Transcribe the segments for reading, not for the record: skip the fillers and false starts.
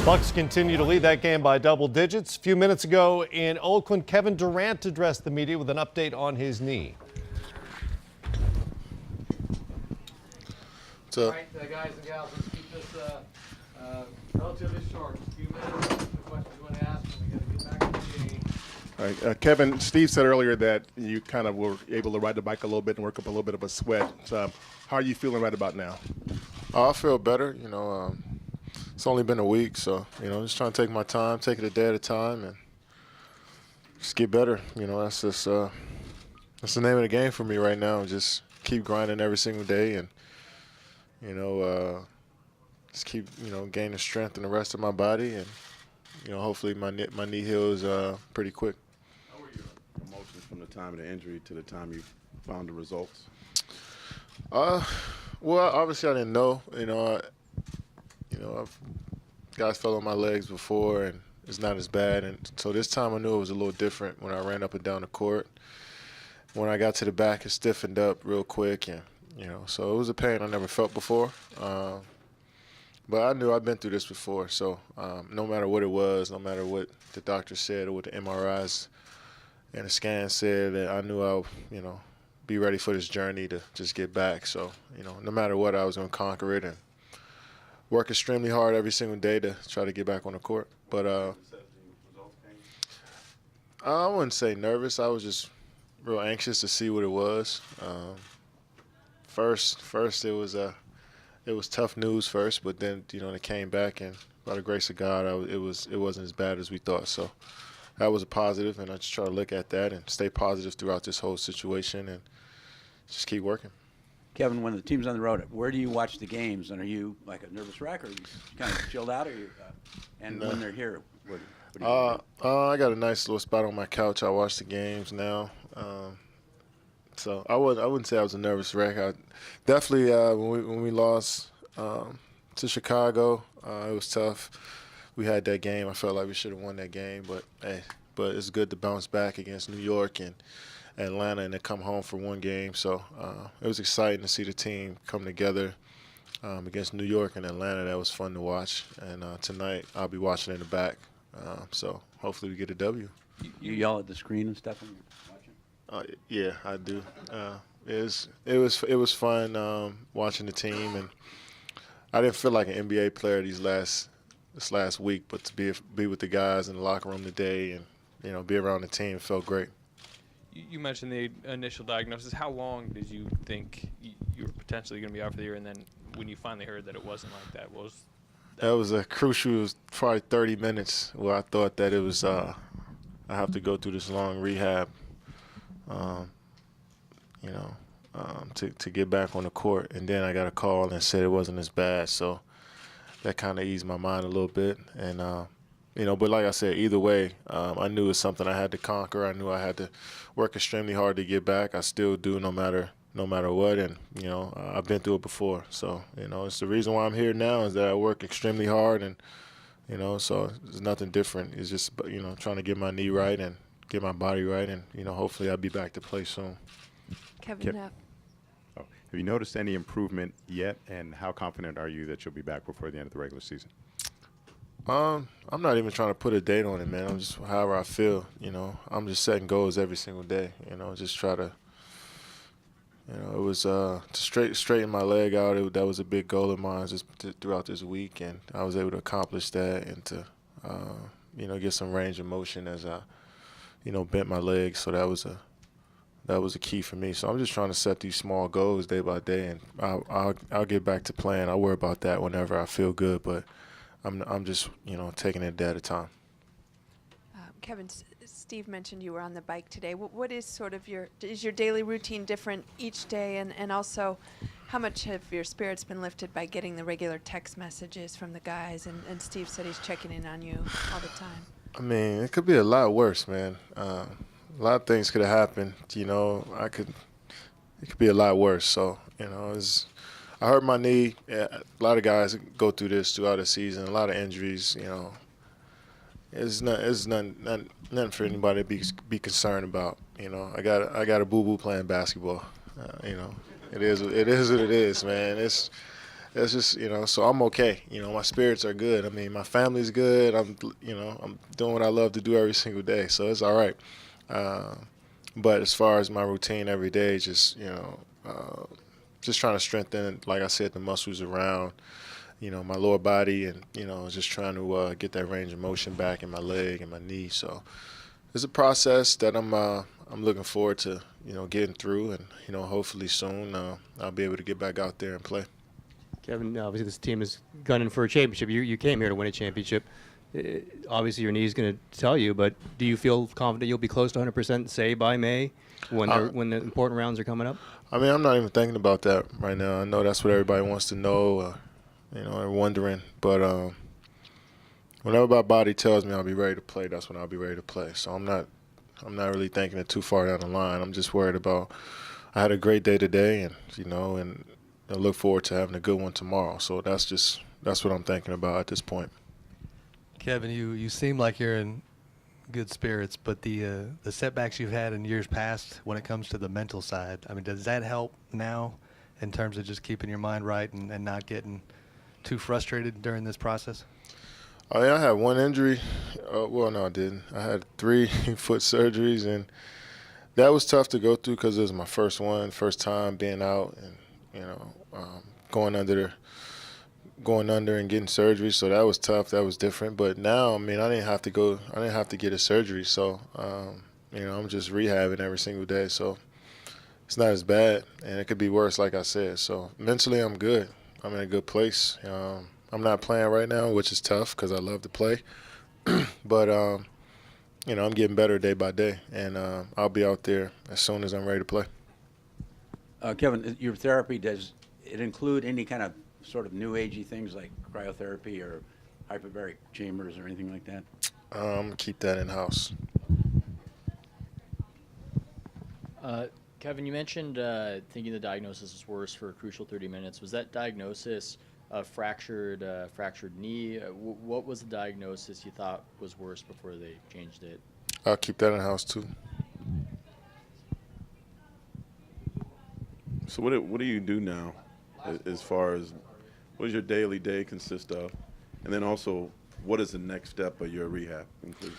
Bucks continue to lead that game by double digits. A few minutes ago in Oakland, Kevin Durant addressed the media with an update on his knee. All right, guys and gals, let's keep this relatively short. A few minutes. The questions you want to ask, and we got to get back to the game. All right, Kevin, Steve said earlier that you kind of were able to ride the bike a little bit and work up a little bit of a sweat. So, how are you feeling right about now? I feel better. It's only been a week, so, just trying to take my time, take it a day at a time, and just get better. That's just that's the name of the game for me right now. Just keep grinding every single day and, just keep, gaining strength in the rest of my body, and, hopefully my knee heals pretty quick. How were your emotions from the time of the injury to the time you found the results? Well, obviously I didn't know. Guys fell on my legs before, and it's not as bad. And so this time I knew it was a little different when I ran up and down the court. When I got to the back, it stiffened up real quick, and so it was a pain I never felt before. But I knew I'd been through this before, so no matter what it was, no matter what the doctor said or what the MRIs and the scan said, that I knew I'll, be ready for this journey to just get back. So, no matter what, I was going to conquer it and work extremely hard every single day to try to get back on the court. But I wouldn't say nervous. I was just real anxious to see what it was. First it was tough news first, but then it came back, and by the grace of God, it wasn't as bad as we thought. So that was a positive, and I just try to look at that and stay positive throughout this whole situation and just keep working. Kevin, when the team's on the road, where do you watch the games? And are you like a nervous wreck, or are you kind of chilled out? Or and when they're here, what do you do? I got a nice little spot on my couch. I watch the games now. So I wouldn't say I was a nervous wreck. I definitely when we lost to Chicago, it was tough. We had that game. I felt like we should have won that game, but it's good to bounce back against New York and Atlanta and to come home for one game. So it was exciting to see the team come together against New York and Atlanta. That was fun to watch. And tonight I'll be watching in the back. So hopefully we get a W. You yell at the screen and stuff when you're watching? Yeah, I do. It was fun watching the team, and I didn't feel like an NBA player this last week, but to be with the guys in the locker room today and be around the team felt great. You mentioned the initial diagnosis. How long did you think you were potentially going to be out for the year, and then when you finally heard that it wasn't like that, what was that? That was a crucial. It was probably 30 minutes where I thought that it was I have to go through this long rehab, to get back on the court, and then I got a call and said it wasn't as bad, so that kind of eased my mind a little bit, and but like I said, either way, I knew it was something I had to conquer. I knew I had to work extremely hard to get back. I still do, no matter what, and I've been through it before. So it's the reason why I'm here now is that I work extremely hard, and so it's nothing different. It's just trying to get my knee right and get my body right, and hopefully I'll be back to play soon. Kevin, have you noticed any improvement yet, and how confident are you that you'll be back before the end of the regular season? I'm not even trying to put a date on it, man. I'm just however I feel. I'm just setting goals every single day. Just try to. It was to straighten my leg out. That was a big goal of mine just throughout this week, and I was able to accomplish that and to get some range of motion as I bent my leg. So that was a key for me. So I'm just trying to set these small goals day by day, and I'll get back to playing. I'll worry about that whenever I feel good, but I'm just taking it a day at a time. Kevin, Steve mentioned you were on the bike today. What is sort of is your daily routine different each day, and also how much have your spirits been lifted by getting the regular text messages from the guys? And Steve said he's checking in on you all the time. I mean, it could be a lot worse, man. A lot of things could have happened. It could be a lot worse. So I hurt my knee. Yeah, a lot of guys go through this throughout the season. A lot of injuries. It's nothing for anybody to be concerned about. I got a boo-boo playing basketball. It is what it is, man. it's just, so I'm okay. My spirits are good. I mean, my family's good. I'm doing what I love to do every single day, so it's all right. But as far as my routine every day, just trying to strengthen, like I said, the muscles around, my lower body, and just trying to get that range of motion back in my leg and my knee. So it's a process that I'm looking forward to, getting through, and hopefully soon I'll be able to get back out there and play. Kevin, obviously this team is gunning for a championship. You came here to win a championship. Obviously your knee's going to tell you, but do you feel confident you'll be close to 100%, say, by May when the important rounds are coming up? I mean, I'm not even thinking about that right now. I know that's what everybody wants to know, they're wondering. But whenever my body tells me I'll be ready to play, that's when I'll be ready to play. So I'm not really thinking it too far down the line. I'm just worried about I had a great day today, and and I look forward to having a good one tomorrow. So that's what I'm thinking about at this point. Kevin, you seem like you're in good spirits, but the setbacks you've had in years past when it comes to the mental side, I mean, does that help now in terms of just keeping your mind right and not getting too frustrated during this process? Oh, yeah, I had one injury. Well, no, I didn't. I had 3 foot surgeries, and that was tough to go through because it was my first time being out, and going under and getting surgery. So that was tough. That was different. But now, I mean, I didn't have to get a surgery. So, I'm just rehabbing every single day. So it's not as bad, and it could be worse, like I said. So mentally, I'm good. I'm in a good place. I'm not playing right now, which is tough because I love to play. But, I'm getting better day by day, and I'll be out there as soon as I'm ready to play. Kevin, your therapy, does it include any kind of sort of new agey things like cryotherapy or hyperbaric chambers or anything like that? Keep that in-house. Kevin, you mentioned thinking the diagnosis is worse for a crucial 30 minutes. Was that diagnosis a fractured knee? What was the diagnosis you thought was worse before they changed it? I'll keep that in-house too. So what do you do now as far as what does your daily day consist of? And then also, what is the next step of your rehab include?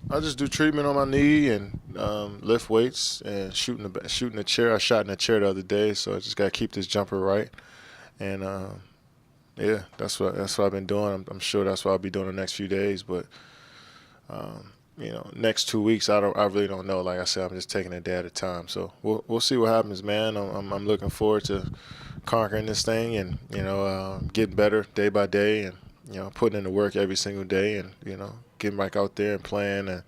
I just do treatment on my knee and lift weights and shooting the chair. I shot in the chair the other day, so I just got to keep this jumper right. And yeah, that's what I've been doing. I'm sure that's what I'll be doing the next few days. But next 2 weeks, I really don't know. Like I said, I'm just taking it day at a time. So we'll see what happens, man. I'm looking forward to conquering this thing and getting better day by day and putting in the work every single day and getting back out there and playing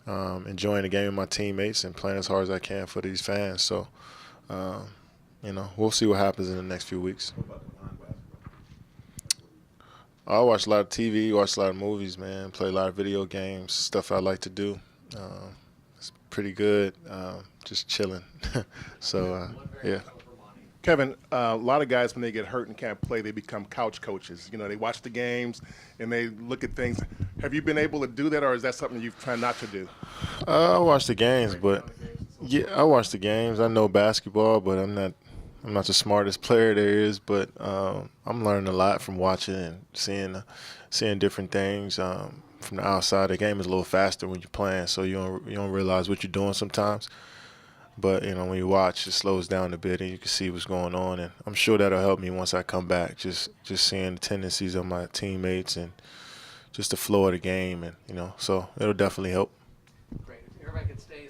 and enjoying the game with my teammates and playing as hard as I can for these fans. So we'll see what happens in the next few weeks. I watch a lot of TV, watch a lot of movies, man, play a lot of video games, stuff I like to do. It's pretty good, just chilling. So, yeah. Kevin, a lot of guys, when they get hurt and can't play, they become couch coaches. They watch the games and they look at things. Have you been able to do that, or is that something you've tried not to do? I watch the games, but yeah, I watch the games. I know basketball, but I'm not the smartest player there is. But I'm learning a lot from watching and seeing different things from the outside. The game is a little faster when you're playing, so you don't realize what you're doing sometimes. But, when you watch, it slows down a bit and you can see what's going on. And I'm sure that'll help me once I come back, just seeing the tendencies of my teammates and just the flow of the game. And, so it'll definitely help. Great. If everybody could stay